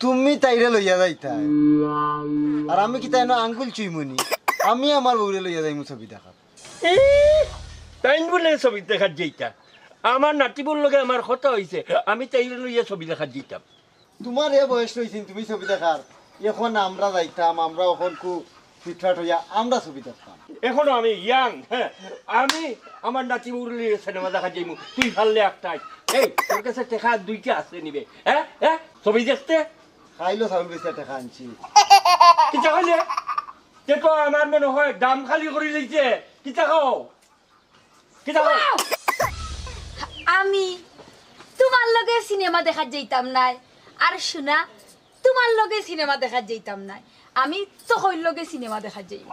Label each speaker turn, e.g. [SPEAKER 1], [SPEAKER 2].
[SPEAKER 1] তুমি তাইরে লইয়া যাইতা আর আমি কি তাই না আঙ্গুল চুইমনি আমি আমার বউরে লইয়া যাইমু ছবি দেখা
[SPEAKER 2] তাই বলে ছবি দেখার যেইটা আমার নাতিবুর লগে আমার কথা হইছে আমি তাই লইয়া ছবি দেখার যেতাম
[SPEAKER 1] তোমার এ বয়স রয়েছেন তুমি ছবি দেখার এখন আমরা যাইতাম আমরা এখন খুব ফিটফাট হইয়া আমরা ছবি দেখতাম
[SPEAKER 2] এখনো আমি ইয়াং হ্যাঁ আমি আমার নাতিবুর লইয়া সিনেমা দেখার যাইমু তুই ভাললে একটাই এই তোর কাছে টেকা দুইটা আছে নিবে হ্যাঁ হ্যাঁ ছবি দেখতে
[SPEAKER 1] খাইলো চাউল বেচা টাকা আনছি
[SPEAKER 2] কিতা খাইলে দেখো আমার মনে হয় দাম খালি করে লইছে কিতা খাও কিতা খাও
[SPEAKER 3] আমি তোমার লগে সিনেমা দেখার যাইতাম নাই আর শোনা তোমার লগে সিনেমা দেখার যাইতাম নাই আমি তোর লগে সিনেমা দেখার যাইব